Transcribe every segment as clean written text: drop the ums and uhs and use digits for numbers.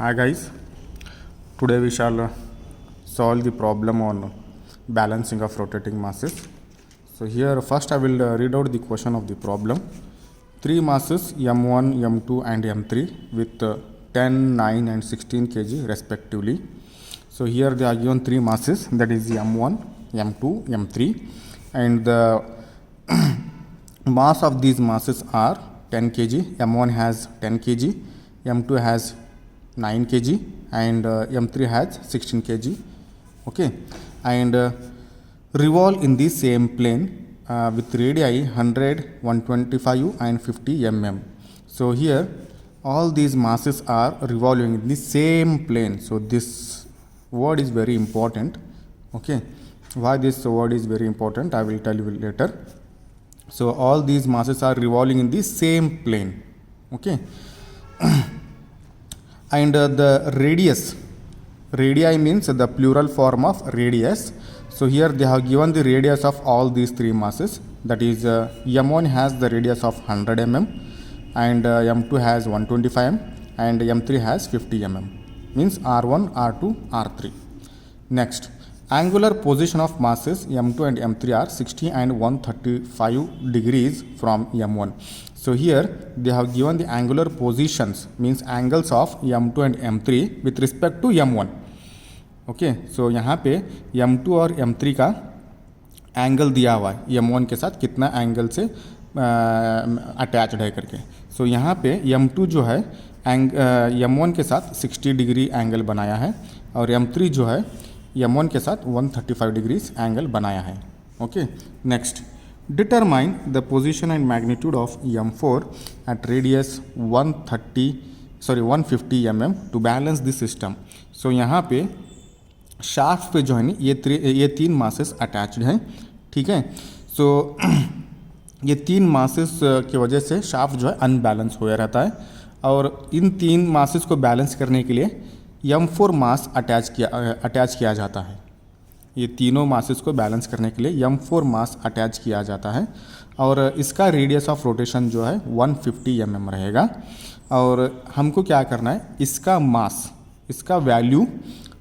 Hi guys, today we shall solve the problem on balancing of rotating masses. So here first I will read out the question of the problem. Three masses m1, m2 and m3 with 10, 9 and 16 kg respectively. So here they are given three masses, that is m1, m2, m3, and the mass of these masses are 10 kg. m1 has 10 kg, m2 has 9 kg and m3 has 16 kg. Okay, and revolve in the same plane with radii 100, 125 and 50 mm. So here all these masses are revolving in the same plane. So this word is very important. Okay, why this word is very important I will tell you later. So all these masses are revolving in the same plane. Okay. And the radius, radii means the plural form of radius. So here they have given the radius of all these three masses, that is m1 has the radius of 100 mm and m2 has 125 mm and m3 has 50 mm, means r1, r2, r3. Next, angular position of masses m2 and m3 are 60 and 135 degrees from m1. So here they have given the angular positions, means angles of m2 and m3 with respect to m1. Okay, so यहाँ पे m2 और m3 का angle दिया हुआ है m1 के साथ कितना एंगल से अटैच्ड है करके. सो यहाँ पे m2 जो है m1 के साथ 60 डिग्री एंगल बनाया है और m3 जो है m1 के साथ 135 डिग्रीज एंगल बनाया है. Okay, next, determine the position and magnitude of m4 at radius 150 mm to balance the system. So यहाँ पे शाफ्ट पे जो है ना ये तीन मासेस अटैच्ड हैं. ठीक है, सो ये तीन मासेस की वजह से शाफ्ट जो है अनबैलेंस होया रहता है और इन तीन मासेस को बैलेंस करने के लिए m4 मास अटैच किया जाता है. ये तीनों मासेस को बैलेंस करने के लिए m4 मास अटैच किया जाता है और इसका रेडियस ऑफ रोटेशन जो है 150 mm रहेगा. और हमको क्या करना है, इसका मास, इसका वैल्यू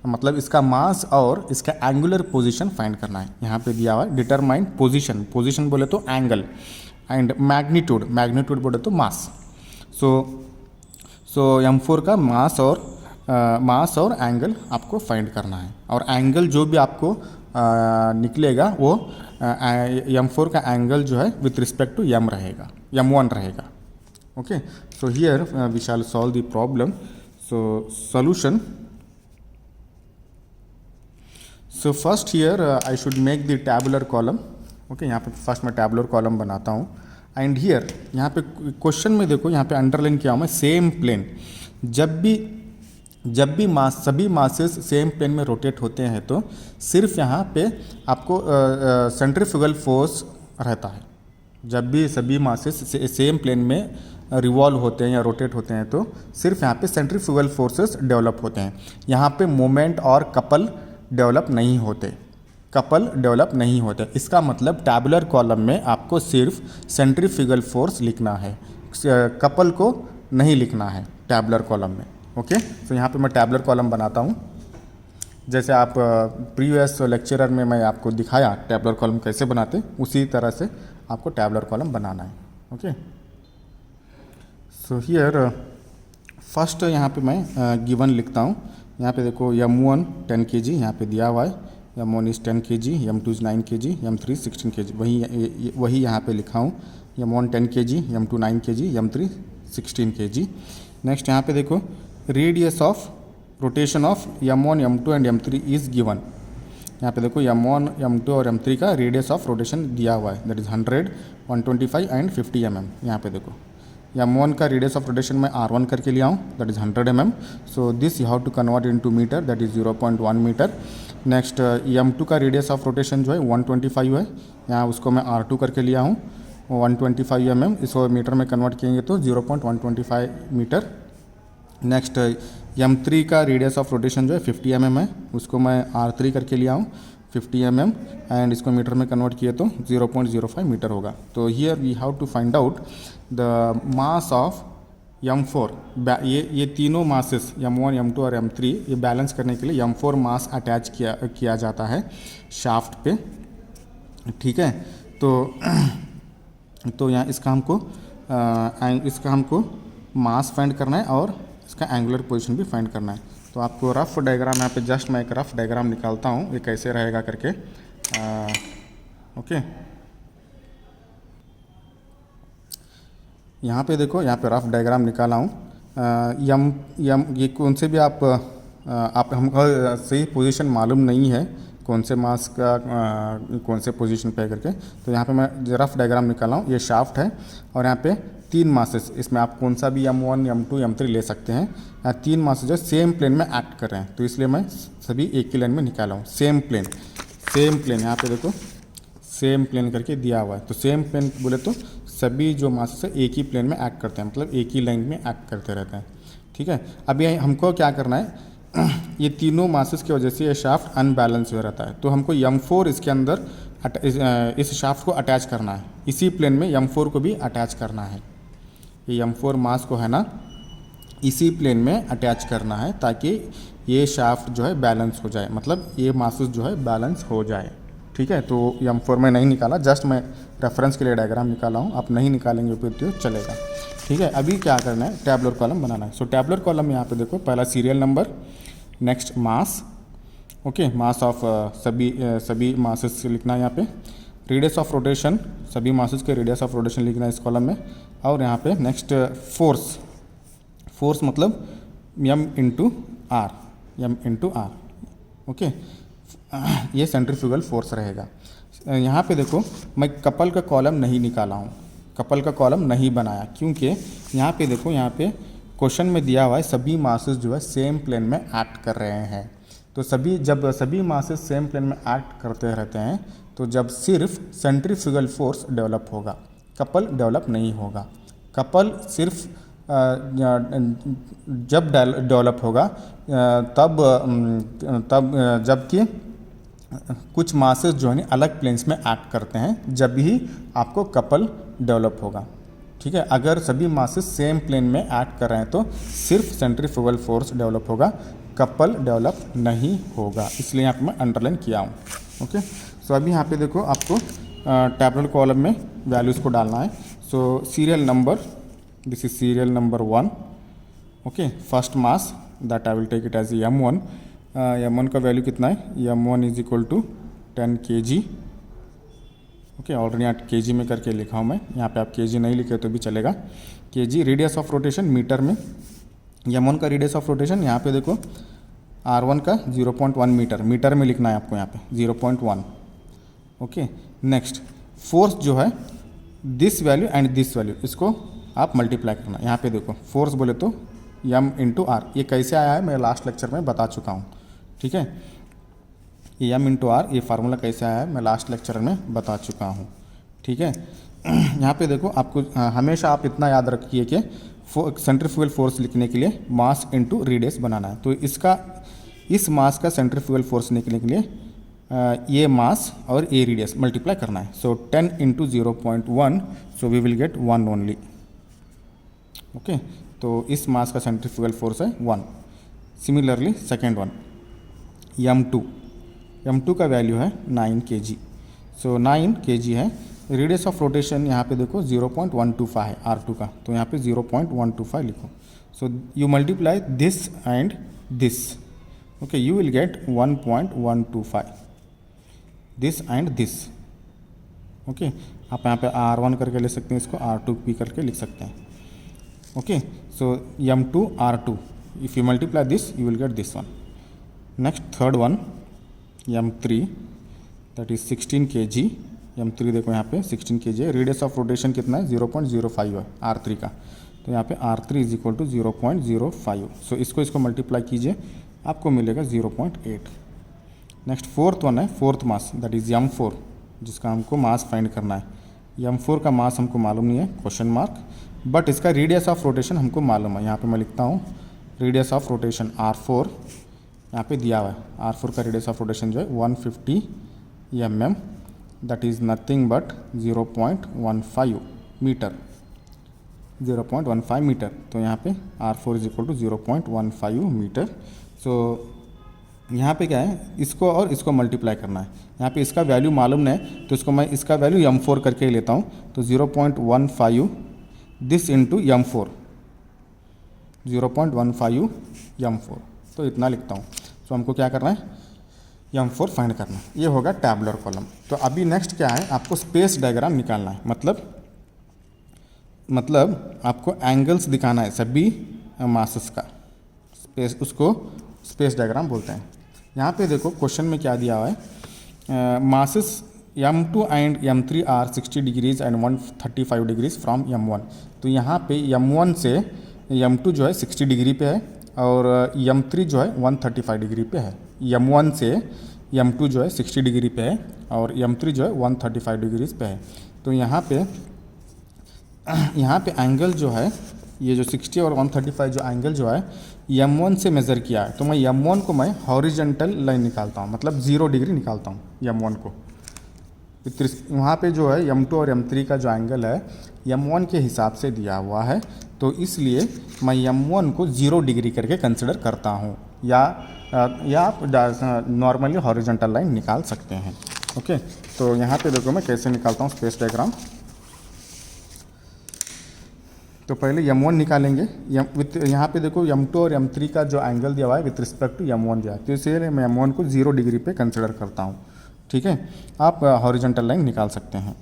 मतलब इसका मास और इसका एंगुलर पोजीशन फाइंड करना है. यहाँ पे दिया हुआ है डिटरमाइन पोजीशन, पोजीशन बोले तो एंगल, एंड मैग्नीट्यूड, मैग्नीट्यूड बोले तो मास. सो m4 का मास और एंगल आपको फाइंड करना है और एंगल जो भी आपको निकलेगा वो m4 का एंगल जो है विथ रिस्पेक्ट टू m1 रहेगा. Okay, so here we shall solve the problem. So solution. So first here I should make the tabular column. Okay, यहाँ पे फर्स्ट मैं टैबुलर कॉलम बनाता हूँ एंड हियर यहाँ पे क्वेश्चन में देखो यहाँ पे अंडरलाइन किया हूँ मैं सेम प्लेन. जब भी सभी मासेस सेम प्लेन में रोटेट होते हैं तो सिर्फ यहाँ पे आपको सेंट्रीफ्यूगल फोर्स रहता है. जब भी सभी मासेस सेम प्लेन में रिवॉल्व होते हैं या रोटेट होते हैं तो सिर्फ यहाँ पे सेंट्रीफ्यूगल फोर्सेस डेवलप होते हैं. यहाँ पे मोमेंट और कपल डेवलप नहीं होते. इसका मतलब टैबुलर कॉलम में आपको सिर्फ सेंट्रीफ्यूगल फोर्स लिखना है, कपल को नहीं लिखना है टैबुलर कॉलम में. ओके, तो यहाँ पे मैं टैबुलर कॉलम बनाता हूँ. जैसे आप प्रीवियस लेक्चरर में मैं आपको दिखाया टैबुलर कॉलम कैसे बनाते, उसी तरह से आपको टैबुलर कॉलम बनाना है. ओके, सो हियर फर्स्ट यहाँ पे मैं गिवन लिखता हूँ. यहाँ पे देखो m1 10 kg यहाँ पे दिया हुआ है, m1 is 10 kg, m2 is 9 kg, m3 16 kg. वही यहाँ पे लिखा हूँ, m1 10 kg, m2 9 kg, m3 16 kg. Next यहाँ पे देखो radius of rotation of m1, m2 and m3 is given. यहाँ पे देखो m1, m2 और m3 का रेडियस ऑफ रोटेशन दिया हुआ है, दैट इज़ 100, 125 एंड 50 mm. यहाँ पे देखो m1 का रेडियस ऑफ रोटेशन मैं r1 करके लिया हूँ, that is 100 mm. So this you have to convert into metre, that is 0.1 metre. Next m2 का रेडियस ऑफ रोटेशन जो है 125 है, यहाँ उसको मैं r2 करके लिया हूँ 125 mm. इसको मीटर में कन्वर्ट करेंगे तो 0.125 मीटर. नेक्स्ट m3 का रेडियस ऑफ रोटेशन जो है 50 mm है, उसको मैं r3 करके लिया हूँ 50 mm एंड इसको मीटर में कन्वर्ट किए तो 0.05 मीटर होगा. तो here we have to find out the mass of M4 ये तीनों मासेस M1, M2 और M3 ये बैलेंस करने के लिए M4 मास अटैच किया जाता है शाफ्ट पे, ठीक है। तो यहाँ इसका हमको मास फाइंड करना है और इसका एंगुलर पोजीशन भी फाइंड करना है। तो आपको रफ डायग्राम यहाँ पे जस्ट मैं एक रफ डायग्राम निकालता हूँ ये कैसे रहेगा करके। ओके, यहाँ पे देखो, यहाँ पे रफ डायग्राम निकाला हूँ। ये कौन से भी आप हमको सही पोजीशन मालूम नहीं है कौन से मास का कौन से पोजीशन पे करके, तो यहाँ पे मैं रफ डायग्राम निकाला हूँ। ये शाफ्ट है और यहाँ पे 3 मासेस, इसमें आप कौन सा भी M1, M2, M3 ले सकते हैं। यहाँ 3 मासेस जो सेम प्लेन में एक्ट कर रहे हैं, तो इसलिए मैं सभी एक ही लाइन में निकाला हूँ। सेम प्लेन यहाँ पे देखो सेम प्लेन करके दिया हुआ है। तो सेम प्लेन बोले तो सभी जो मासेस है एक ही प्लेन में एक्ट करते हैं, मतलब एक ही लाइन में एक्ट करते रहते हैं, ठीक है। अभी हमको क्या करना है, ये तीनों मासेस की वजह से ये शाफ्ट अनबैलेंस हो रहता है, तो हमको M4 इसके अंदर इस शाफ्ट को अटैच करना है, इसी प्लेन में M4 को भी अटैच करना है। ये M4 मास को है ना इसी प्लेन में अटैच करना है ताकि ये शाफ्ट जो है बैलेंस हो जाए, मतलब ये मासेस जो है बैलेंस हो जाए, ठीक है। तो M4 में नहीं निकाला, जस्ट मैं रेफरेंस के लिए डायग्राम निकाला हूँ, आप नहीं निकालेंगे फिर तो चलेगा, ठीक है। अभी क्या करना है, टैबुलर कॉलम बनाना है। सो टैबुलर कॉलम में यहाँ पे देखो पहला serial number, next mass, okay, mass of सभी मासेस लिखना है यहाँ पे, रेडियस ऑफ रोटेशन, सभी मासेस के रेडियस ऑफ रोटेशन लिखना है इस कॉलम में, और यहाँ पे नेक्स्ट फोर्स मतलब M इंटू आर, ओके, ये सेंट्रीफ्यूगल फोर्स रहेगा। यहाँ पे देखो मैं कपल का कॉलम नहीं निकाला हूँ, कपल का कॉलम नहीं बनाया, क्योंकि यहाँ पे देखो, यहाँ पे क्वेश्चन में दिया हुआ है सभी मासेस जो है सेम प्लेन में एक्ट कर रहे हैं। तो जब सभी मासेस सेम प्लेन में एक्ट करते रहते हैं तो जब सिर्फ सेंट्रीफ्यूगल फोर्स डेवलप होगा, कपल डेवलप नहीं होगा। कपल सिर्फ जब डेवलप होगा तब जबकि कुछ मासेस जो है अलग प्लेन्स में एक्ट करते हैं, जब भी आपको कपल डेवलप होगा, ठीक है। अगर सभी मासेस सेम प्लेन में एक्ट कर रहे हैं तो सिर्फ सेंट्रीफ्यूगल फोर्स डेवलप होगा, कपल डेवलप नहीं होगा, इसलिए यहाँ पे मैं अंडरलाइन किया हूँ, ओके। सो अभी यहाँ पे देखो आपको टैबुलर कॉलम में वैल्यूज़ को डालना है। So serial number, this is serial number 1, okay, first mass that I will take it as M1। M1 का वैल्यू कितना है, M1 is equal to 10 kg, okay, already यहाँ kg में करके लिखा हूँ मैं, यहाँ पे आप kg नहीं लिखे तो भी चलेगा। kg, radius of rotation metre में, M1 का रेडियस ऑफ रोटेशन यहाँ पे देखो R1 का 0.1 मीटर में लिखना है आपको यहाँ पे 0.1, ओके। नेक्स्ट फोर्स जो है this value and this value, इसको आप मल्टीप्लाई करना। यहाँ पे देखो फोर्स बोले तो M इंटू आर, ये कैसे आया है मैं लास्ट लेक्चर में बता चुका हूँ, ठीक है। ये M इंटू आर, ये फार्मूला कैसे आया है मैं लास्ट लेक्चर में बता चुका हूँ, ठीक है। यहाँ पे देखो आपको हमेशा आप इतना याद रखिए कि सेंट्रीफ्यूगल फोर्स लिखने के लिए मास इंटू रेडियस बनाना है। तो इस मास का सेंट्रीफ्यूगल फोर्स निकलने के लिए ये मास और ये रेडियस मल्टीप्लाई करना है। So 10 into 0.1, so we will get 1 only, okay. तो इस मास का सेंट्रीफ्यूगल फोर्स है 1। सिमिलरली सेकेंड वन M2 का वैल्यू है 9 kg, सो 9 kg है। रेडियस ऑफ रोटेशन यहाँ पे देखो 0.125 है R2 का, तो यहाँ पे 0.125 लिखो। So you multiply this and this, okay, you will gate 1.125, this and this, okay. आप यहाँ पे R1 करके ले सकते हैं, इसको R2 करके लिख सकते हैं, okay. So M2 R2, if you multiply this you will get this one. Next third one M3, that is 16 kg। M3 देखो यहाँ पे 16 kg है। रेडियस ऑफ रोटेशन कितना है 0.05 है R3 का, तो यहाँ पे R3 इज इक्वल टू 0.05। सो इसको मल्टीप्लाई कीजिए, आपको मिलेगा 0.8। नेक्स्ट फोर्थ वन है fourth mass, that is M4, जिसका हमको मास फाइंड करना है। M4 का मास हमको मालूम नहीं है, क्वेश्चन मार्क, बट इसका रेडियस ऑफ रोटेशन हमको मालूम है। यहाँ पे मैं लिखता हूँ रेडियस ऑफ रोटेशन R4, यहाँ पे दिया हुआ है R4 का रेडियस ऑफ रोटेशन जो है 150 mm, that is nothing but 0.15 metre, 0.15 metre. तो यहाँ पे R4 is equal to 0.15 metre. So यहाँ पे क्या है, इसको और इसको मल्टीप्लाई करना है। यहाँ पे इसका वैल्यू मालूम नहीं है तो इसको मैं इसका वैल्यू m4 करके ही लेता हूँ। तो 0.15 दिस इंटू m4, 0.15 m4, तो इतना लिखता हूँ। तो हमको क्या करना है, m4 फाइंड करना है। ये होगा टैबुलर कॉलम। तो अभी नेक्स्ट क्या है, आपको स्पेस डायग्राम निकालना है। मतलब आपको एंगल्स दिखाना है सभी मासेस का, स्पेस, उसको स्पेस डायग्राम बोलते हैं। यहाँ पे देखो क्वेश्चन में क्या दिया हुआ है, masses m2 and m3 are 60 degrees and 135 degrees from m1। तो यहाँ पे m1 से m2 जो है 60 डिग्री पे है और m3 जो है 135 डिग्री पे है। m1 से m2 जो है 60 डिग्री पे है और m3 जो है 135 डिग्रीज पे है। तो यहाँ पे एंगल जो है, ये जो 60 और 135 जो एंगल जो है m1 से मेज़र किया है। तो मैं m1 को मैं हॉरिजेंटल लाइन निकालता हूँ, मतलब 0 डिग्री निकालता हूँ m1 को। वहाँ पे जो है m2 और m3 का जो एंगल है m1 के हिसाब से दिया हुआ है, तो इसलिए मैं m1 को 0 डिग्री करके कंसिडर करता हूँ। या आप नॉर्मली हॉरिजेंटल लाइन निकाल सकते हैं। ओके, तो यहाँ पे देखो मैं कैसे निकालता हूँ स्पेस डायग्राम। तो पहले m1 निकालेंगे। यहाँ पे देखो m2 और m3 का जो एंगल दिया हुआ है विथ रिस्पेक्ट टू m1 दिया है, तो इसलिए मैं m1 को 0 डिग्री पे कंसिडर करता हूँ। ठीक है, आप हॉरिजॉन्टल लाइन निकाल सकते हैं।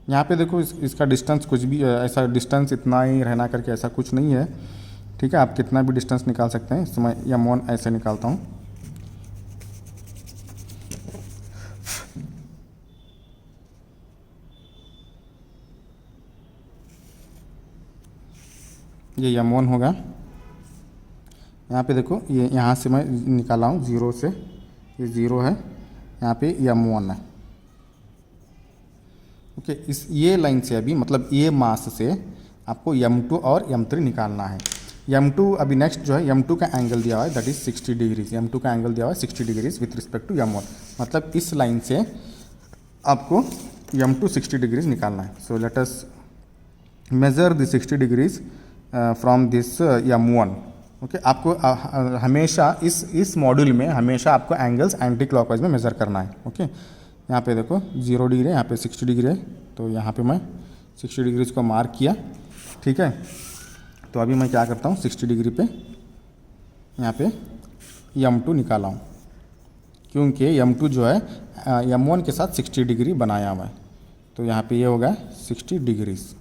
यहाँ पे देखो इसका डिस्टेंस कुछ भी ऐसा डिस्टेंस इतना ही रहना करके ऐसा कुछ नहीं है। ठीक है, आप कितना भी डिस्टेंस निकाल सकते हैं। इसमें m1 ऐसे निकालता हूँ। ये m1 होगा। यहाँ पे देखो ये यहाँ से मैं निकाला हूँ 0 से, ये 0 है, यहाँ पे m1 है। ओके, इस ये लाइन से अभी मतलब ये मास से आपको m2 और m3 निकालना है। m2 अभी नेक्स्ट जो है m2 का एंगल दिया हुआ है दैट इज 60 डिग्रीज। m2 का एंगल दिया हुआ है 60 degrees with respect to m1, मतलब इस लाइन से आपको m2 60 डिग्रीज निकालना है। So let us measure the 60 degrees from this m1। Okay, आपको हमेशा इस मॉड्यूल में हमेशा आपको एंगल्स एंटी क्लॉकवाइज में मेज़र करना है। ओके, यहाँ पे देखो 0 डिग्री है, यहाँ पे 60 डिग्री है, तो यहाँ पे मैं 60 डिग्रीज को मार्क किया। ठीक है, तो अभी मैं क्या करता हूँ 60 डिग्री पे यहाँ पे m2 निकाला हूँ, क्योंकि m2 जो है m1 के साथ 60 डिग्री बनाया हुआ है। तो यहाँ पे ये होगा 60 डिग्रीज।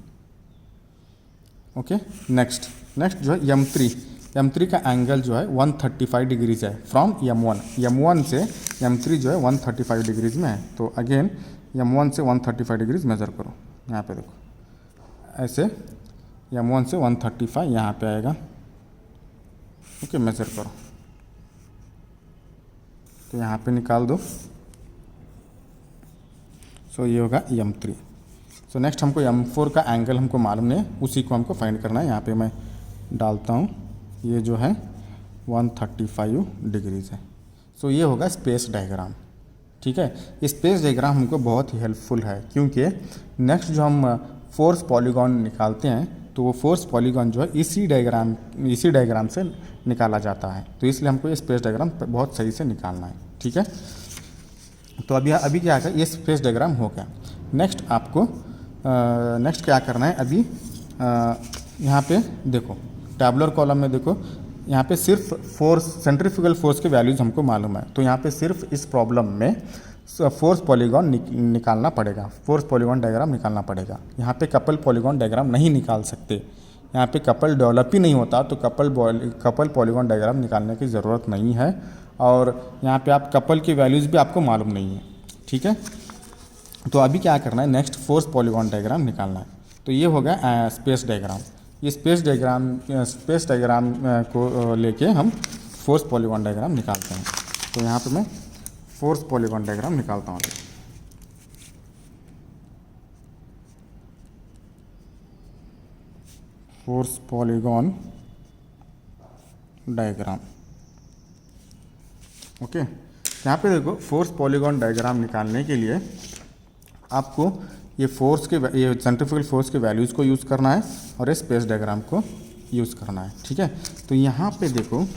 ओके, नेक्स्ट जो है m3 का एंगल जो है 135 डिग्रीज है फ्रॉम m1 से m3 जो है 135 डिग्रीज में है। तो अगेन m1 से 135 डिग्रीज मेज़र करो। यहाँ पे देखो ऐसे m1 से 135 यहाँ पे आएगा। ओके, मेज़र करो, तो यहाँ पे निकाल दो। सो ये होगा m3। सो नेक्स्ट हमको m4 का एंगल हमको मालूम नहीं है, उसी को हमको फाइंड करना है। यहाँ पे मैं डालता हूँ, ये जो है 135 डिग्रीज है। सो ये होगा स्पेस डायग्राम। ठीक है, ये स्पेस डायग्राम हमको बहुत ही हेल्पफुल है, क्योंकि नेक्स्ट जो हम फोर्स पॉलीगॉन निकालते हैं तो वो फोर्स पॉलीगॉन जो है इसी डायग्राम से निकाला जाता है। तो इसलिए हमको ये स्पेस डायग्राम बहुत सही से निकालना है। ठीक है, तो अभी क्या है, ये स्पेस डायग्राम हो गया। नेक्स्ट आपको नेक्स्ट क्या करना है, अभी यहाँ पे देखो टैबुलर कॉलम में देखो, यहाँ पे सिर्फ सेंट्रीफ्यूगल फोर्स के वैल्यूज़ हमको मालूम है। तो यहाँ पे सिर्फ इस प्रॉब्लम में फोर्स पॉलीगॉन निकालना पड़ेगा, फोर्स पॉलीगॉन डायग्राम निकालना पड़ेगा। यहाँ पे कपल पॉलीगॉन डायग्राम नहीं निकाल सकते, यहाँ पे कपल डेवलप ही नहीं होता, तो कपल पॉलीगॉन डायग्राम निकालने की ज़रूरत नहीं है। और यहाँ पे आप कपल की वैल्यूज़ भी आपको मालूम नहीं है। ठीक है, तो अभी क्या करना है, नेक्स्ट फोर्स पॉलीगॉन डायग्राम निकालना है। तो ये होगा स्पेस डायग्राम। ये स्पेस डायग्राम को लेके हम फोर्स पॉलीगॉन डायग्राम निकालते हैं। तो यहाँ पे मैं फोर्स पॉलीगॉन डायग्राम निकालता हूँ। Force polygon diagram. ओके, यहाँ पे देखो फोर्स पॉलीगॉन डायग्राम निकालने के लिए आपको ये सेंट्रीफ्यूगल फोर्स के वैल्यूज़ को यूज़ करना है और ये स्पेस डायग्राम को यूज़ करना है, ठीक है। तो यहाँ पे देखो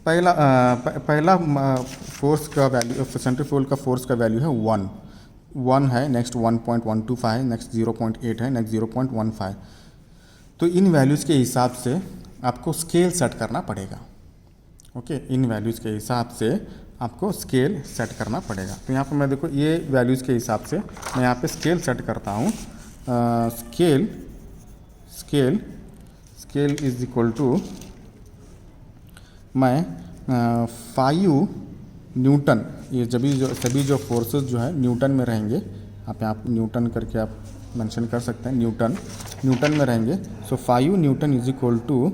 पहला फोर्स का वैल्यू, सेंट्रीफ्यूगल का फोर्स का वैल्यू है 1 है, नेक्स्ट 1.125 है, नेक्स्ट 0.8 है, नेक्स्ट 0.15। तो इन वैल्यूज़ के हिसाब से आपको स्केल सेट करना पड़ेगा, ओके। इन वैल्यूज़ के हिसाब से आपको स्केल सेट करना पड़ेगा। तो यहाँ पर मैं देखो ये वैल्यूज़ के हिसाब से मैं यहाँ पे स्केल सेट करता हूँ। स्केल इज इक्वल टू मैं 5 न्यूटन, ये सभी जो फोर्सेस जो है न्यूटन में रहेंगे, आप यहाँ न्यूटन करके आप मेंशन कर सकते हैं, न्यूटन में रहेंगे। So 5 newton is equal to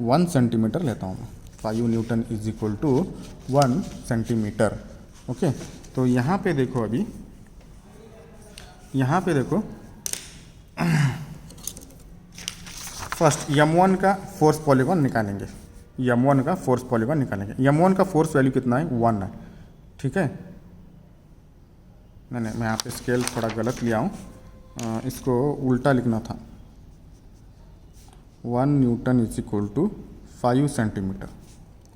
1 centimetre लेता हूँ मैं। 5 newton is equal to 1 centimetre, okay. तो यहाँ पे देखो, अभी यहाँ पे देखो फर्स्ट M1 का फोर्स पॉलीगॉन निकालेंगे, M1 का फोर्स पॉलीगॉन निकालेंगे। M1 का फोर्स वैल्यू कितना है, 1 है, ठीक है। मैं यहाँ पे स्केल थोड़ा गलत लिया हूँ, इसको उल्टा लिखना था। 1 newton is equal to 5 centimetre,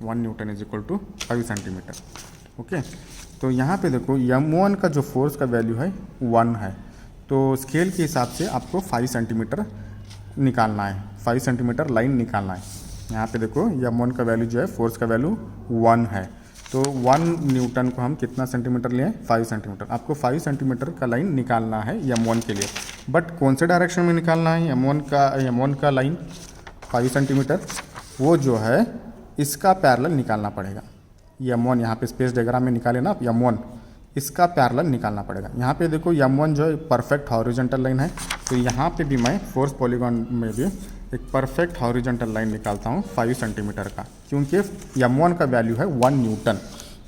1 newton is equal to 5 centimetre, okay. तो यहाँ पे देखो M1 का जो फोर्स का वैल्यू है 1 है, तो स्केल के हिसाब से आपको 5 सेंटीमीटर निकालना है, 5 सेंटीमीटर लाइन निकालना है। यहाँ पे देखो M1 का वैल्यू जो है, फोर्स का वैल्यू 1 है, तो 1 न्यूटन को हम कितना सेंटीमीटर लिए, 5 सेंटीमीटर। आपको 5 सेंटीमीटर का लाइन निकालना है M1 के लिए, बट कौन से डायरेक्शन में निकालना है M1 का लाइन 5 सेंटीमीटर, वो जो है इसका पैरेलल निकालना पड़ेगा। M1 यहाँ पे स्पेस डायग्राम में निकाले ना M1, इसका पैरेलल निकालना पड़ेगा। यहाँ पे देखो M1 जो है परफेक्ट हॉरिजॉन्टल लाइन है, तो यहाँ पे भी मैं फोर्स पॉलीगॉन में भी एक परफेक्ट हॉरिजॉन्टल लाइन निकालता हूँ 5 सेंटीमीटर का, क्योंकि M1 का वैल्यू है 1 न्यूटन।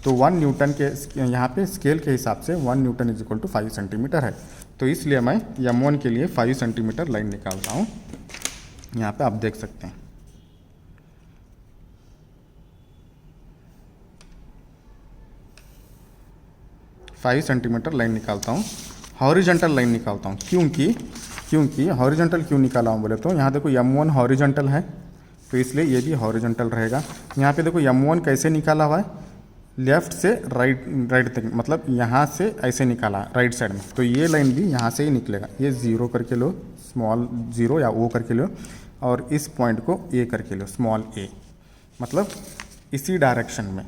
तो 1 न्यूटन के यहाँ पे स्केल के हिसाब से 1 newton is equal to 5 centimetre है, तो इसलिए मैं M1 के लिए 5 सेंटीमीटर लाइन निकालता हूँ। यहाँ पे आप देख सकते हैं, फाइव सेंटीमीटर लाइन निकालता हूँ, हॉरिजॉन्टल लाइन निकालता हूँ। क्योंकि हॉरिजॉन्टल क्यों निकाला हूँ बोले तो यहाँ देखो M1 हॉरिजॉन्टल है, तो इसलिए ये भी हॉरिजॉन्टल रहेगा। यहाँ पे देखो M1 कैसे निकाला हुआ है, लेफ्ट से राइट तक, मतलब यहाँ से ऐसे निकाला राइट साइड में, तो ये लाइन भी यहाँ से ही निकलेगा। ये 0 करके लो, स्मॉल 0 या O करके लो, और इस पॉइंट को A करके लो, स्मॉल a, मतलब इसी डायरेक्शन में,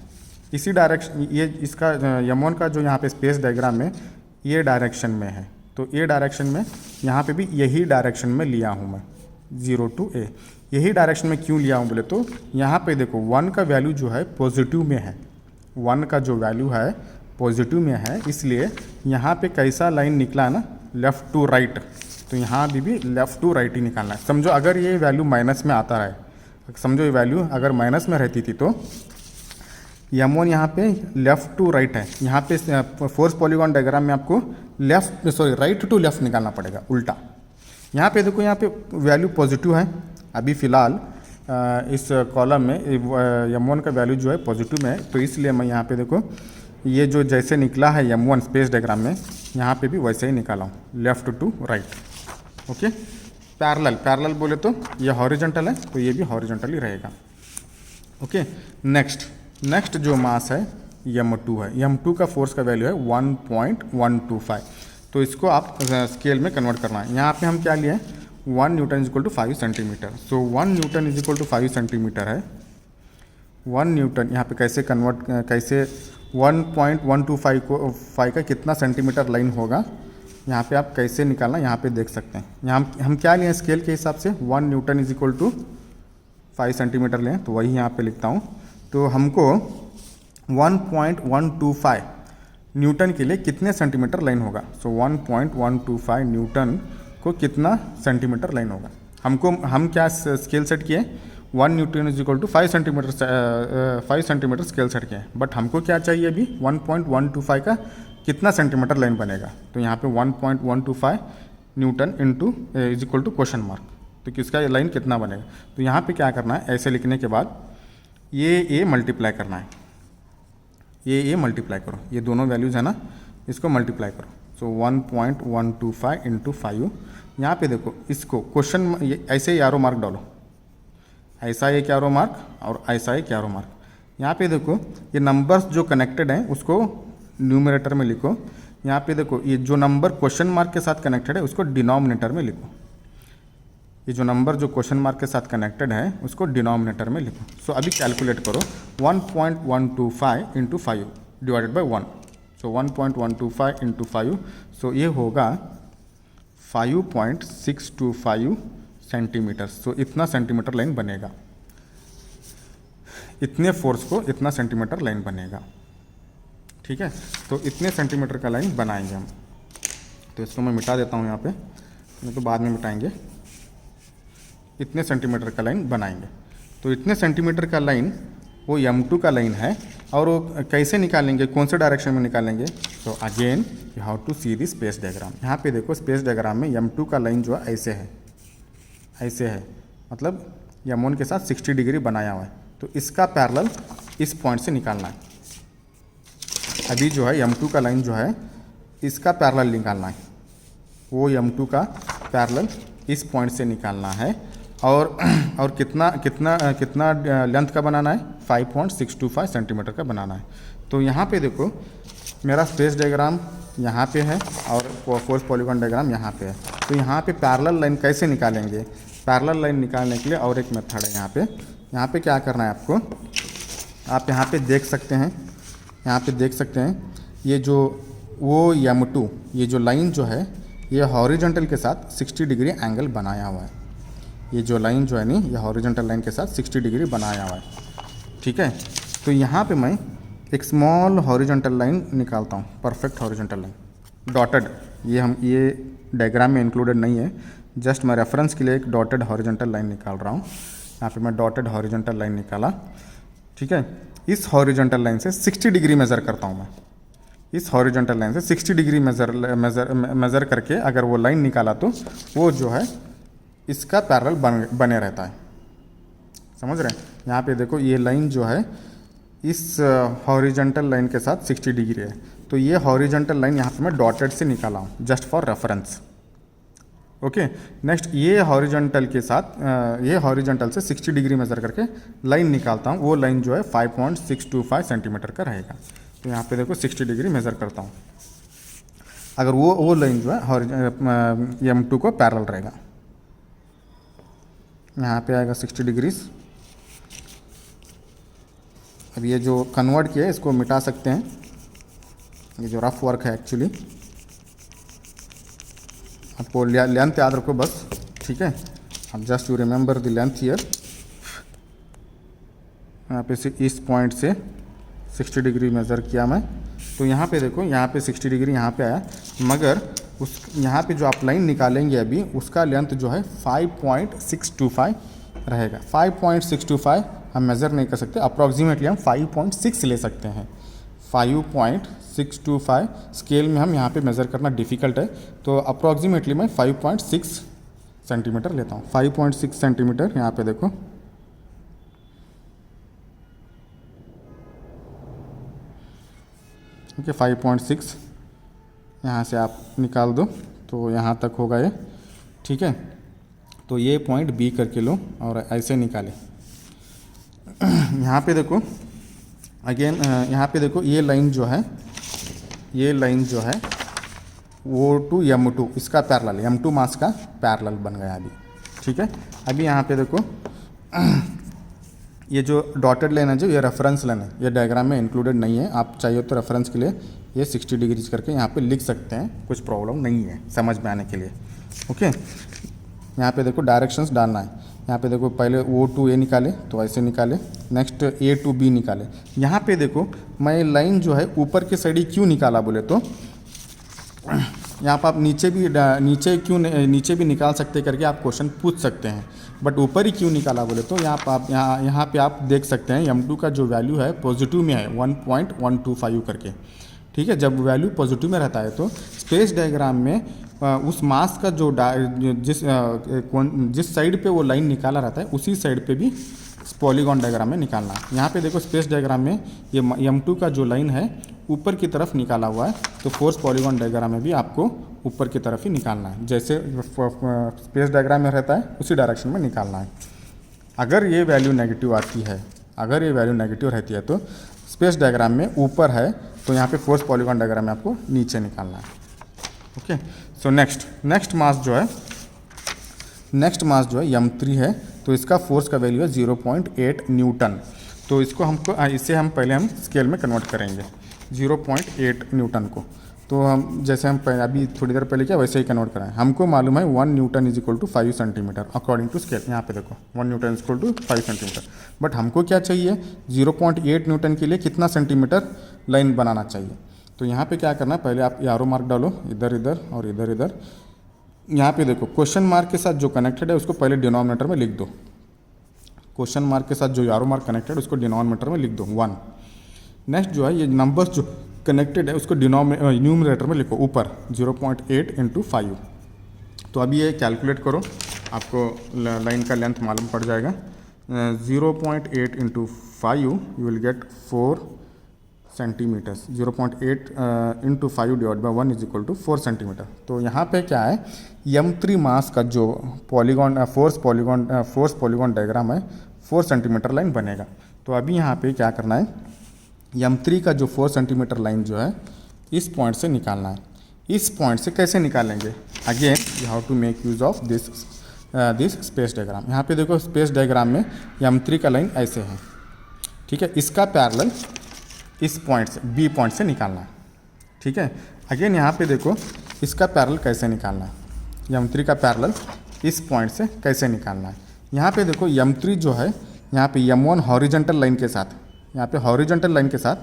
ये इसका M1 का जो यहाँ पे स्पेस डायग्राम में ये डायरेक्शन में है, तो ये डायरेक्शन में यहाँ पे भी यही डायरेक्शन में लिया हूँ मैं, 0 to A। यही डायरेक्शन में क्यों लिया हूँ बोले तो यहाँ पे देखो 1 का वैल्यू जो है पॉजिटिव में है, 1 का जो वैल्यू है पॉजिटिव में है, इसलिए यहाँ पे कैसा लाइन निकला ना, लेफ़्ट टू राइट, तो यहाँ भी लेफ़्ट टू राइट ही निकालना है। समझो अगर ये वैल्यू माइनस में आता है, समझो ये वैल्यू अगर माइनस में रहती थी तो M1 यहाँ पे लेफ़्ट टू राइट है, यहाँ पे फोर्स पॉलीगॉन डायग्राम में आपको राइट टू लेफ़्ट निकालना पड़ेगा, उल्टा। यहाँ पे देखो, यहाँ पे वैल्यू पॉजिटिव है अभी फ़िलहाल, इस कॉलम में M1 का वैल्यू जो है पॉजिटिव में है, तो इसलिए मैं यहाँ पे देखो ये जो जैसे निकला है M1 स्पेस डायग्राम में, यहाँ पे भी वैसे ही निकाला हूँ, left to right, okay. Parallel बोले तो ये हॉरिजॉन्टल है, तो ये भी हॉरिजॉन्टल ही रहेगा, ओके। नेक्स्ट जो मास है M2 है, M2 का फोर्स का वैल्यू है 1.125, तो इसको आप स्केल में कन्वर्ट करना है। यहाँ पे हम क्या लिए हैं, 1 newton is equal to 5 centimetre, so 1 newton is equal to 5 centimetre है। 1 न्यूटन यहाँ पे कैसे 1.125 का कितना सेंटीमीटर लाइन होगा, यहाँ पे आप कैसे निकालना यहाँ पे देख सकते हैं। यहाँ हम क्या लिए स्केल के हिसाब से, 1 newton is equal to 5 centimetre लें, तो वही यहाँ पे लिखता हूँ। तो हमको 1.125 न्यूटन के लिए कितने सेंटीमीटर लाइन होगा, सो 1.125 न्यूटन को कितना सेंटीमीटर लाइन होगा। हम क्या स्केल सेट किए, 1 newton is equal to 5 centimetre scale set किए, बट हमको क्या चाहिए अभी, 1.125 का कितना सेंटीमीटर लाइन बनेगा, तो यहाँ पे 1.125 newton into is equal to question mark, तो किसका लाइन कितना बनेगा। तो यहाँ पे क्या करना है, ऐसे लिखने के बाद ये मल्टीप्लाई करना है, ये मल्टीप्लाई करो, ये दोनों वैल्यूज़ है ना, इसको मल्टीप्लाई करो, सो 1.125 इंटू 5। यहाँ पे देखो इसको क्वेश्चन ऐसे ही एरो मार्क डालो, ऐसा एक एरो मार्क और ऐसा एक एरो मार्क। यहाँ पे देखो ये नंबर्स जो कनेक्टेड हैं उसको न्यूमरेटर में लिखो। यहाँ पे देखो ये जो नंबर क्वेश्चन मार्क के साथ कनेक्टेड है उसको डिनोमिनेटर में लिखो। ये जो नंबर जो क्वेश्चन मार्क के साथ कनेक्टेड है उसको डिनोमिनेटर में लिखो। सो अभी कैलकुलेट करो 1.125 into 5 divided by 1। So 1.125 into 5, सो ये होगा 5.625 सेंटीमीटर। सो इतना सेंटीमीटर लाइन बनेगा, इतने फोर्स को इतना सेंटीमीटर लाइन बनेगा। ठीक है, तो इतने सेंटीमीटर का लाइन बनाएंगे हम। तो इसको मैं मिटा देता हूँ यहाँ पे, नहीं तो बाद में मिटाएंगे। इतने सेंटीमीटर का लाइन बनाएंगे। तो इतने सेंटीमीटर का लाइन वो M2 का लाइन है, और वो कैसे निकालेंगे, कौन से डायरेक्शन में निकालेंगे? तो again you have to see the space diagram. यहाँ पे देखो स्पेस डायग्राम में M2 का लाइन जो है ऐसे है, ऐसे है, मतलब M1 के साथ 60 डिग्री बनाया हुआ है। तो इसका पैरेलल इस पॉइंट से निकालना है। अभी जो है M2 का लाइन जो है इसका पैरेलल निकालना है, वो M2 का पैरेलल इस पॉइंट से निकालना है। और कितना कितना कितना लेंथ का बनाना है? 5.625 सेंटीमीटर का बनाना है। तो यहाँ पे देखो मेरा स्पेस डायग्राम यहाँ पे है और फोर्स पॉलीगॉन डायग्राम यहाँ पे है। तो यहाँ पे पैरेलल लाइन कैसे निकालेंगे? पैरेलल लाइन निकालने के लिए और एक मेथड है यहाँ पे। यहाँ पे क्या करना है आपको, आप यहाँ पे देख सकते हैं, यहाँ पे देख सकते हैं ये जो वो M2 ये जो लाइन जो है ये हॉरिजॉन्टल के साथ 60 डिग्री एंगल बनाया हुआ है। ये जो लाइन जो है नहीं, ये हॉरिजॉन्टल लाइन के साथ 60 डिग्री बनाया हुआ है। ठीक है, तो यहाँ पे मैं एक स्मॉल हॉरिजॉन्टल लाइन निकालता हूँ, परफेक्ट हॉरिजॉन्टल लाइन डॉटेड। ये डायग्राम में इंक्लूडेड नहीं है, जस्ट मैं रेफरेंस के लिए एक डॉटेड हॉरिजॉन्टल लाइन निकाल रहा हूँ। यहाँ पे मैं डॉटेड हॉरिजॉन्टल लाइन निकाला। ठीक है, इस हॉरिजॉन्टल लाइन से 60 डिग्री मेज़र करता हूँ मैं। इस हॉरिजॉन्टल लाइन से 60 डिग्री मेज़र करके अगर वो लाइन निकाला तो वो जो है इसका पैरेलल बने रहता है। समझ रहे हैं? यहाँ पे देखो ये लाइन जो है इस हॉरिजॉन्टल लाइन के साथ 60 डिग्री है। तो ये हॉरिजॉन्टल लाइन यहाँ पे मैं डॉटेड से निकाला हूँ, just for reference. Okay, next ये हॉरिजॉन्टल के साथ ये हॉरिजॉन्टल से 60 डिग्री मेज़र करके लाइन निकालता हूँ। वो लाइन जो है 5.625 सेंटीमीटर का रहेगा। तो यहाँ पे देखो 60 डिग्री मेज़र करता हूँ, अगर वो लाइन जो है M2 को पैरेलल रहेगा। यहाँ पे आएगा 60 डिग्रीज। अब ये जो कन्वर्ट किया है इसको मिटा सकते हैं, ये जो रफ वर्क है एक्चुअली। आपको लेंथ याद रखो बस। ठीक है, अब just you remember the length here. यहाँ पे से इस पॉइंट से 60 डिग्री मेज़र किया मैं। तो यहाँ पे देखो, यहाँ पे 60 डिग्री यहाँ पे आया, मगर उस यहाँ पे जो आप लाइन निकालेंगे अभी उसका लेंथ जो है 5.625 रहेगा। 5.625 हम मेज़र नहीं कर सकते, अप्रॉक्सीमेटली हम 5.6 ले सकते हैं। 5.625 स्केल में हम यहाँ पे मेज़र करना डिफ़िकल्ट है, तो अप्रॉक्सीमेटली मैं 5.6 सेंटीमीटर लेता हूँ। 5.6 सेंटीमीटर यहाँ पे देखो, ठीक है। 5.6 यहाँ से आप निकाल दो तो यहाँ तक होगा ये। ठीक है, तो ये पॉइंट B करके लो और ऐसे निकाले। यहाँ पे देखो अगेन, यहाँ पे देखो ये लाइन जो है, ये लाइन जो है वो टू M2 इसका पैरेलल, M2 मास का पैरेलल बन गया अभी। ठीक है, अभी यहाँ पे देखो ये जो डॉटेड लाइन है जो ये रेफरेंस लाइन है, ये डायग्राम में इंक्लूडेड नहीं है। आप चाहिए तो रेफरेंस के लिए ये 60 डिग्रीज करके यहाँ पे लिख सकते हैं, कुछ प्रॉब्लम नहीं है समझ में आने के लिए। ओके, यहाँ पे देखो डायरेक्शंस डालना है। यहाँ पे देखो पहले O to A निकाले तो ऐसे निकाले, नेक्स्ट A to B निकाले। यहाँ पे देखो मैं लाइन जो है ऊपर के साइड ही क्यों निकाला बोले तो यहाँ पर आप नीचे भी निकाल सकते करके आप क्वेश्चन पूछ सकते हैं, बट ऊपर ही क्यों निकाला बोले तो यहाँ पे आप देख सकते हैं M2 का जो वैल्यू है पॉजिटिव में है 1.125 करके। ठीक है, जब वैल्यू पॉजिटिव में रहता है तो स्पेस डायग्राम में उस मास का जो जिस साइड पे वो लाइन निकाला रहता है उसी साइड पे भी पॉलीगॉन डायग्राम में निकालना है। यहाँ पे देखो स्पेस डायग्राम में ये M2 का जो लाइन है ऊपर की तरफ निकाला हुआ है, तो फोर्स पॉलीगॉन डायग्राम में भी आपको ऊपर की तरफ ही निकालना है, जैसे स्पेस डायग्राम में रहता है उसी डायरेक्शन में निकालना है। अगर ये वैल्यू नेगेटिव आती है, अगर ये वैल्यू नेगेटिव रहती है तो स्पेस डायग्राम में ऊपर है, तो यहाँ पे फोर्स पॉलीगॉन डायग्राम में आपको नीचे निकालना है। ओके, सो नेक्स्ट मास जो है m3 है, तो इसका फोर्स का वैल्यू है 0.8 न्यूटन। तो इसको इसे हम पहले स्केल में कन्वर्ट करेंगे 0.8 न्यूटन को। तो हम जैसे हम अभी थोड़ी देर पहले क्या वैसे ही कन्वर्ट कराएं। हमको मालूम है 1 newton is equal to 5 centimetre according to scale. यहाँ पे देखो 1 newton is equal to 5 centimetre, but हमको क्या चाहिए 0.8 न्यूटन के लिए कितना सेंटीमीटर लाइन बनाना चाहिए। तो यहाँ पे क्या करना है, पहले आप एरो मार्क डालो इधर इधर और इधर इधर। यहाँ पे देखो क्वेश्चन मार्क के साथ जो कनेक्टेड है उसको पहले डिनोमिनेटर में लिख दो। क्वेश्चन मार्क के साथ जो एरो मार्क कनेक्टेड उसको डिनोमिनेटर में लिख दो 1। नेक्स्ट जो है ये नंबर्स जो कनेक्टेड है उसको न्यूमरेटर में लिखो ऊपर 0.8 इंटू 5। तो अभी ये कैलकुलेट करो, आपको लाइन का लेंथ मालूम पड़ जाएगा। 0.8 into 5 you will get 4 centimetres. 0.8 into 5 divide by 1 is equal to 4 centimetre. तो यहाँ पे क्या है, m3 मास का जो फोर्स पॉलीगॉन डायग्राम है 4 सेंटीमीटर लाइन बनेगा। तो अभी यहाँ पे क्या करना है, m3 का जो 4 सेंटीमीटर लाइन जो है इस पॉइंट से निकालना है। इस पॉइंट से कैसे निकालेंगे, again you have to make use of this space diagram. यहाँ पे देखो स्पेस डायग्राम में m3 का लाइन ऐसे है, ठीक है। इसका पैरेलल इस पॉइंट से बी पॉइंट से निकालना है, ठीक है। अगेन यहाँ पे देखो इसका पैरेलल कैसे निकालना है, m3 का पैरेलल इस पॉइंट से कैसे निकालना है। यहाँ पे देखो m3 जो है यहाँ पे m1 हॉरिजॉन्टल लाइन के साथ, यहाँ पे हॉरिजॉन्टल लाइन के साथ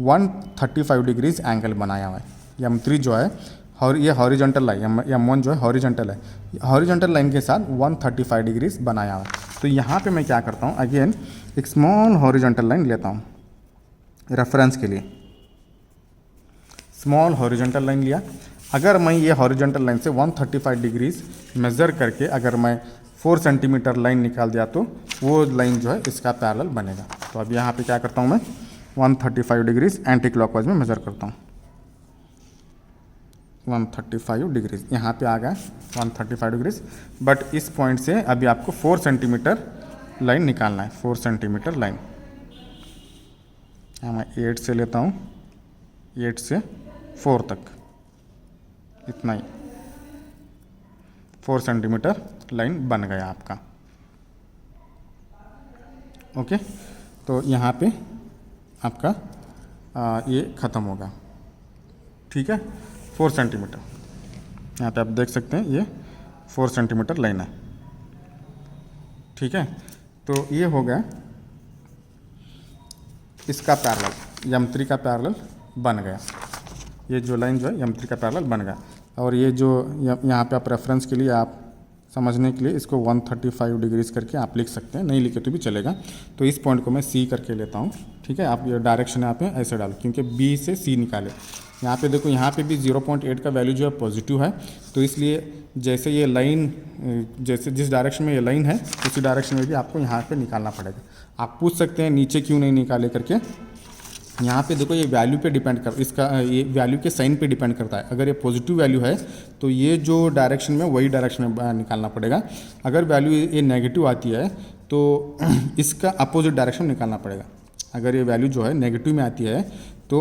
135 डिग्रीज एंगल बनाया हुआ है। m3 जो है और ये हॉरिजॉन्टल लाइन, m1 जो है हॉरिजॉन्टल है, हॉरिजॉन्टल लाइन के साथ 135 डिग्रीज बनाया हुआ है। तो यहाँ पे मैं क्या करता हूँ, अगेन एक स्मॉल हॉरिजॉन्टल लाइन लेता हूँ रेफरेंस के लिए। स्मॉल हॉरिजॉन्टल लाइन लिया, अगर मैं ये हॉरिजॉन्टल लाइन से 135 डिग्रीज मेज़र करके अगर मैं 4 सेंटीमीटर लाइन निकाल दिया तो वो लाइन जो है इसका पैरेलल बनेगा। तो अब यहाँ पे क्या करता हूँ मैं 135 डिग्रीज एंटी क्लॉकवाइज में मेज़र करता हूँ। 135 डिग्रीज यहाँ पे आ गया 135 डिग्रीज, बट इस पॉइंट से अभी आपको 4 सेंटीमीटर लाइन निकालना है। 4 सेंटीमीटर लाइन मैं 8 से लेता हूँ, 8 से 4 तक, इतना ही 4 सेंटीमीटर लाइन बन गया आपका। ओके, तो यहाँ पे आपका ये ख़त्म होगा, ठीक है। 4 सेंटीमीटर यहाँ पे आप देख सकते हैं, ये 4 सेंटीमीटर लाइन है, ठीक है। तो ये हो गया इसका पैरेलल, m3 का पैरेलल बन गया। ये जो लाइन जो है m3 का पैरेलल बन गया। और ये जो यहाँ पे आप रेफरेंस के लिए आप समझने के लिए इसको 135 डिग्रीज करके आप लिख सकते हैं, नहीं लिखे तो भी चलेगा। तो इस पॉइंट को मैं C करके लेता हूँ, ठीक है। आप ये डायरेक्शन यहाँ पे ऐसे डालो, क्योंकि B से C निकाले। यहाँ पे देखो यहाँ पे भी 0.8 का वैल्यू जो है पॉजिटिव है, तो इसलिए जैसे ये लाइन जैसे जिस डायरेक्शन में ये लाइन है उसी डायरेक्शन में भी आपको यहाँ पे निकालना पड़ेगा। आप पूछ सकते हैं नीचे क्यों नहीं निकाले करके। यहाँ पे देखो ये वैल्यू पे डिपेंड कर, इसका ये वैल्यू के साइन पे डिपेंड करता है। अगर ये पॉजिटिव वैल्यू है तो ये जो डायरेक्शन में वही डायरेक्शन में निकालना पड़ेगा। अगर वैल्यू ये नेगेटिव आती है तो इसका अपोजिट डायरेक्शन में निकालना पड़ेगा। अगर ये वैल्यू जो है नेगेटिव में आती है तो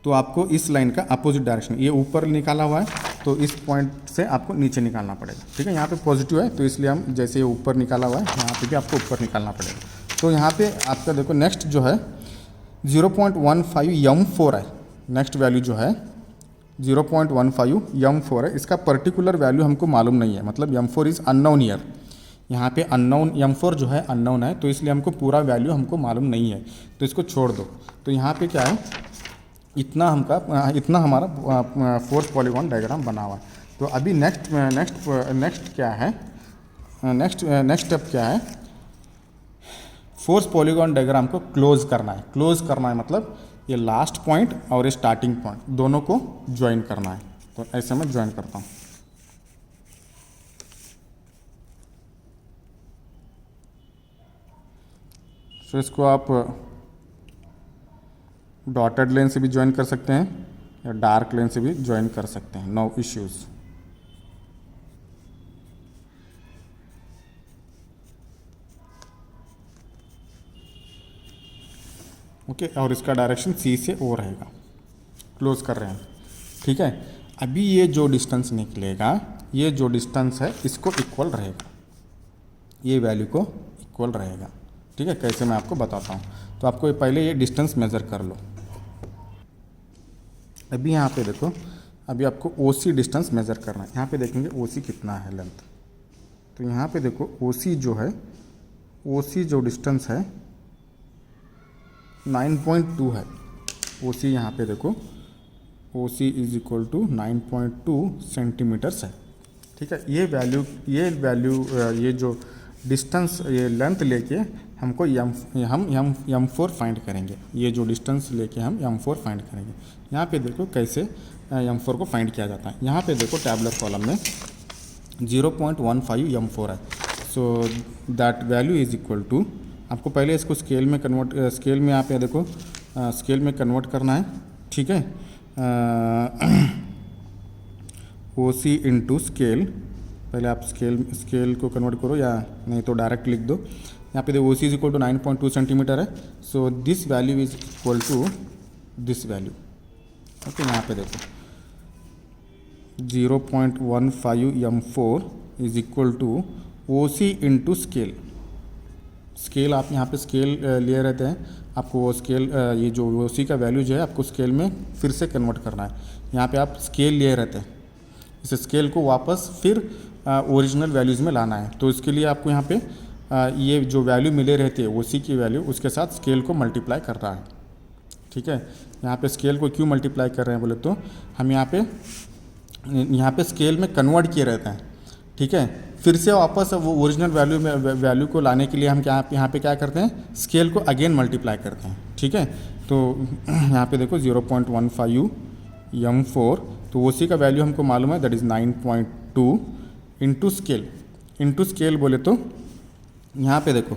आपको इस लाइन का अपोजिट डायरेक्शन, ये ऊपर निकाला हुआ है तो इस पॉइंट से आपको नीचे निकालना पड़ेगा, ठीक है। यहाँ पे पॉजिटिव है तो इसलिए हम जैसे ये ऊपर निकाला हुआ है यहाँ पे भी आपको ऊपर निकालना पड़ेगा। तो यहाँ पे आपका देखो नेक्स्ट जो है 0.15 m4 है। नेक्स्ट वैल्यू जो है 0.15 m4 है। इसका पर्टिकुलर वैल्यू हमको मालूम नहीं है, मतलब m4 इज़ अननोन ईयर। यहाँ पे अननोन m4 जो है अननोन है, तो इसलिए हमको पूरा वैल्यू हमको मालूम नहीं है, तो इसको छोड़ दो। तो यहाँ पे क्या है, इतना हमारा फोर्स पॉलीगॉन डायग्राम बना हुआ है। तो अभी नेक्स्ट क्या है, नेक्स्ट स्टेप क्या है, फोर्स पॉलीगॉन डायग्राम को क्लोज करना है। क्लोज करना है मतलब ये लास्ट पॉइंट और ये स्टार्टिंग पॉइंट दोनों को ज्वाइन करना है। तो ऐसे मैं ज्वाइन करता हूँ। तो इसको आप डॉटेड लाइन से भी ज्वाइन कर सकते हैं या डार्क लाइन से भी ज्वाइन कर सकते हैं, नो इश्यूज़। ओके, और इसका डायरेक्शन सी से ओ रहेगा। क्लोज कर रहे हैं, ठीक है। अभी ये जो डिस्टेंस निकलेगा, ये जो डिस्टेंस है इसको इक्वल रहेगा, ये वैल्यू को इक्वल रहेगा, ठीक है। कैसे मैं आपको बताता हूँ। तो आपको पहले ये डिस्टेंस मेज़र कर लो। अभी यहाँ पे देखो, अभी आपको OC डिस्टेंस मेज़र करना है। यहाँ पे देखेंगे OC कितना है लेंथ। तो यहाँ पे देखो OC जो है, OC जो डिस्टेंस है 9.2 है। OC यहाँ पे देखो, OC is equal to 9.2 centimetres है, ठीक है। ये वैल्यू ये जो डिस्टेंस, ये लेंथ लेके हमको हम M4 फाइंड करेंगे। ये जो डिस्टेंस लेके हम M4 फाइंड करेंगे। यहाँ पे देखो कैसे M4 को फाइंड किया जाता है। यहाँ पे देखो टैबुलर कॉलम में 0.15 M4 है। So that value is equal to, आपको पहले इसको स्केल में कन्वर्ट, स्केल में यहाँ पे देखो स्केल में कन्वर्ट करना है, ठीक है। OC इंटू स्केल, पहले आप स्केल को कन्वर्ट करो या नहीं तो डायरेक्ट लिख दो। यहाँ पे देखो OC is equal to 9.2 centimetre है। So this value is equal to this value, okay. यहाँ पे देखो 0.15 M4 is equal to OC into scale. Scale आप यहाँ पे स्केल लिए रहते हैं, आपको वो स्केल ये जो OC का वैल्यू जो है आपको स्केल में फिर से कन्वर्ट करना है। यहाँ पे आप स्केल लिए रहते हैं, इस स्केल को वापस फिर ओरिजिनल वैल्यूज़ में लाना है। तो इसके लिए आपको यहाँ पे ये जो वैल्यू मिले रहती है OC की वैल्यू, उसके साथ स्केल को मल्टीप्लाई कर रहा है, ठीक है। यहाँ पे स्केल को क्यों मल्टीप्लाई कर रहे हैं बोले तो हम यहाँ पे स्केल में कन्वर्ट किए रहते हैं, ठीक है। फिर से वापस वो ओरिजिनल वैल्यू को लाने के लिए हम यहाँ पे क्या करते हैं, स्केल को अगेन मल्टीप्लाई करते हैं, ठीक है। तो यहाँ पे देखो 0.15 M4, तो OC का वैल्यू हमको मालूम है, दैट इज़ 9.2 इंटू स्केल बोले तो यहाँ पे देखो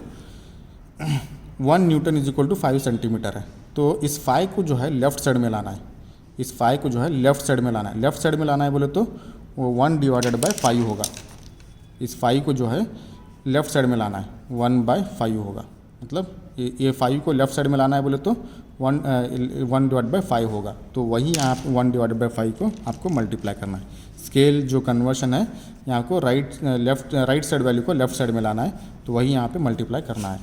1 newton is equal to 5 centimetre है। तो इस 5 को जो है लेफ़्ट साइड में लाना है, इस 5 को जो है लेफ़्ट साइड में लाना है। लेफ़्ट साइड में लाना है बोले तो वो 1/5 होगा। इस 5 को जो है लेफ़्ट साइड में लाना है, 1/5 होगा। मतलब ये 5 को लेफ़्ट साइड में लाना है बोले तो 1/5 होगा। तो वही यहाँ 1/5 को आपको मल्टीप्लाई करना है। स्केल जो कन्वर्शन है यहाँ को राइट साइड वैल्यू को लेफ़्ट साइड में लाना है, तो वही यहाँ पे मल्टीप्लाई करना है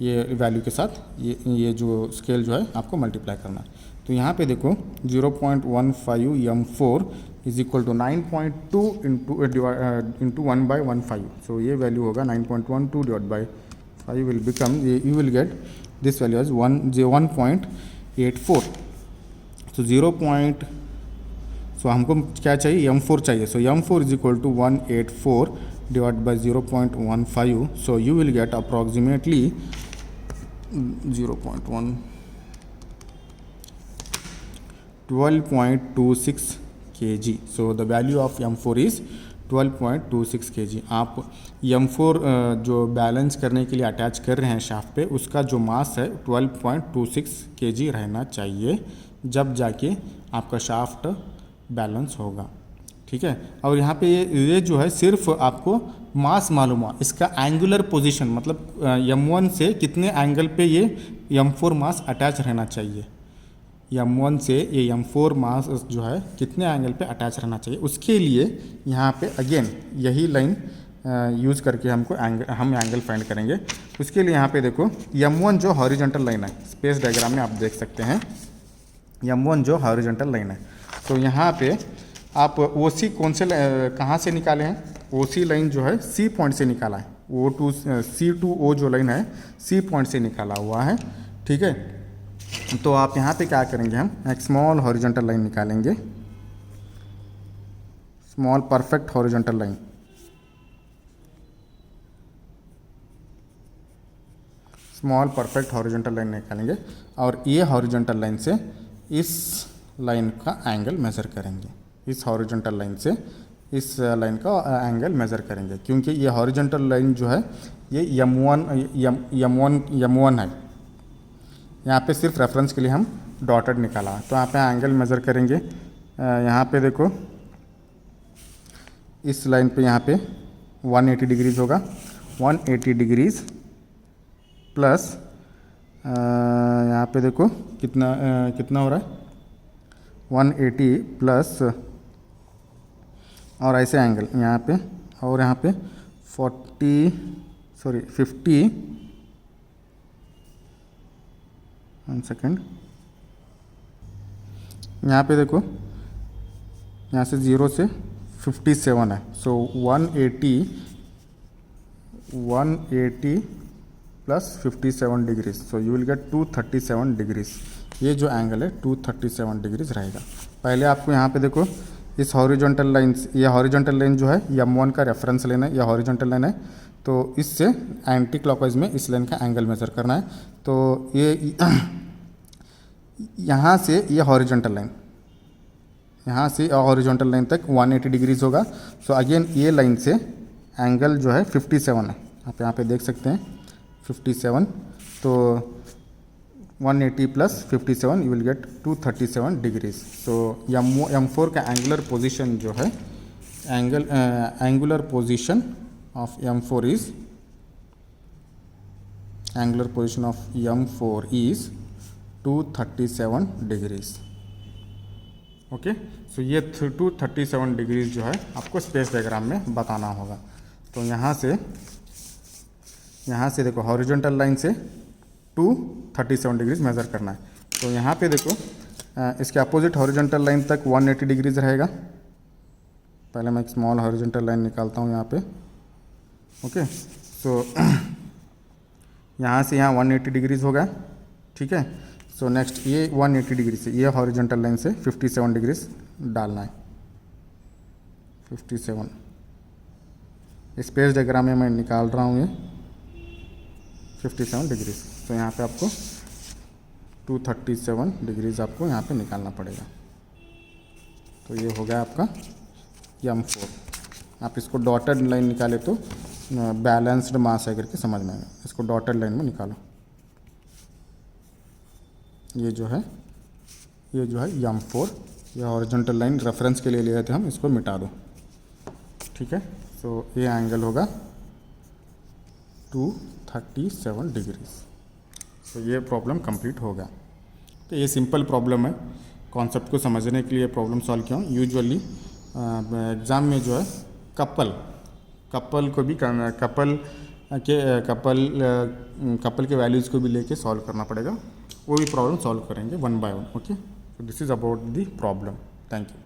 ये वैल्यू के साथ। ये जो स्केल जो है आपको मल्टीप्लाई करना है। तो यहाँ पे देखो 0.15 M4 is equal to 9.2 into 1/15। So ये वैल्यू होगा 9.12 divide by 5 will become, you will get this value as 1.84। So हमको क्या चाहिए, M4 चाहिए। So M4 is equal to 184 divide by 0.15। So you will get approximately 12.26 kg। So the value of M4 is 12.26 kg। आप M4 जो balance करने के लिए attach कर रहे हैं शाफ्ट पे, उसका जो मास है 12.26 kg रहना चाहिए, जब जाके आपका शाफ्ट बैलेंस होगा, ठीक है। और यहाँ पे ये जो है सिर्फ आपको मास मालूम हुआ, इसका एंगुलर पोजीशन मतलब M1 से कितने एंगल पे ये M4 मास अटैच रहना चाहिए, M1 से ये M4 मास जो है कितने एंगल पे अटैच रहना चाहिए, उसके लिए यहाँ पे अगेन यही लाइन यूज़ करके हम एंगल फाइंड करेंगे। उसके लिए यहाँ पे देखो M1 जो हॉरिजॉन्टल लाइन है, स्पेस डायग्राम में आप देख सकते हैं M1 जो हॉरिजॉन्टल लाइन है। तो यहाँ पे आप OC कहाँ से निकाले हैं, OC लाइन जो है C पॉइंट से निकाला है। C2O जो लाइन है C पॉइंट से निकाला हुआ है, ठीक है। तो आप यहाँ पे क्या करेंगे, हम एक स्मॉल हॉरिजॉन्टल लाइन निकालेंगे, small perfect horizontal line. Small perfect horizontal line निकालेंगे और ये हॉरिजॉन्टल लाइन से इस लाइन का एंगल मेज़र करेंगे, इस हॉरिजॉन्टल लाइन से इस लाइन का एंगल मेज़र करेंगे, क्योंकि ये हॉरिजॉन्टल लाइन जो है ये M1 है। यहाँ पे सिर्फ रेफरेंस के लिए हम डॉटेड निकाला है। तो यहाँ पे एंगल मेज़र करेंगे। यहाँ पे देखो इस लाइन पे यहाँ पे 180 डिग्रीज होगा। 180 डिग्रीज प्लस यहाँ पे देखो कितना हो रहा है 180 प्लस और ऐसे एंगल यहाँ पे और यहाँ पे 50 1 सेकेंड। यहाँ पे देखो यहाँ से 0 से 57 है। सो 180 plus 57 degrees, so you will get 237 degrees. ये जो एंगल है 237 डिग्रीज रहेगा। पहले आपको यहाँ पे देखो इस हॉरिजॉन्टल लाइन, ये हॉरिजॉन्टल लाइन जो है M1 का रेफरेंस लाइन है, या हॉरिजॉन्टल लाइन है, तो इससे एंटी क्लॉकवाइज में इस लाइन का एंगल मेज़र करना है। तो ये यहाँ से ये हॉरिजॉन्टल लाइन, यहाँ से हॉरिजॉन्टल लाइन तक 180 डिग्रीज होगा। सो अगेन ये लाइन से एंगल जो है 57 है, आप यहाँ पे देख सकते हैं 57। तो 180 plus 57 you will get 237 degrees. So M4 का एंगुलर पोजीशन जो है angular position of M4 is angular position of M4 is 237 degrees. Okay, so ये 237 डिग्रीज जो है आपको स्पेस डायग्राम में बताना होगा। तो यहाँ से देखो हॉरिजॉन्टल लाइन से 237 डिग्रीज मेज़र करना है। तो यहाँ पे देखो इसके अपोजिट हॉरिजॉन्टल लाइन तक 180 डिग्रीज रहेगा। पहले मैं एक स्मॉल हॉरिजॉन्टल लाइन निकालता हूँ यहाँ पे। ओके, सो यहाँ से यहाँ 180 डिग्रीज होगा, ठीक है। सो नेक्स्ट ये 180 डिग्री से ये हॉरिजॉन्टल लाइन से 57 डिग्रीज डालना है। 57 स्पेस डायग्राम में मैं निकाल रहा हूँ ये 57 डिग्रीज। तो यहाँ पे आपको 237 डिग्रीज आपको यहाँ पे निकालना पड़ेगा। तो ये हो गया आपका M4। आप इसको डॉटेड लाइन निकाले तो बैलेंस्ड मास है करके समझ में आएगा। इसको डॉटेड लाइन में निकालो। ये जो है M4, ये हॉरिजॉन्टल लाइन रेफरेंस के लिए लिए थे हम, इसको मिटा दो, ठीक है। सो ये एंगल होगा 237 डिग्रीज। तो ये प्रॉब्लम कंप्लीट हो गया। तो ये सिंपल प्रॉब्लम है, कॉन्सेप्ट को समझने के लिए प्रॉब्लम सॉल्व किया हूँ। यूजुअली एग्ज़ाम में जो है कपल को भी कपल के वैल्यूज़ को भी लेके सॉल्व करना पड़ेगा। वो भी प्रॉब्लम सॉल्व करेंगे 1 by 1। Okay, so this is about the problem. Thank you.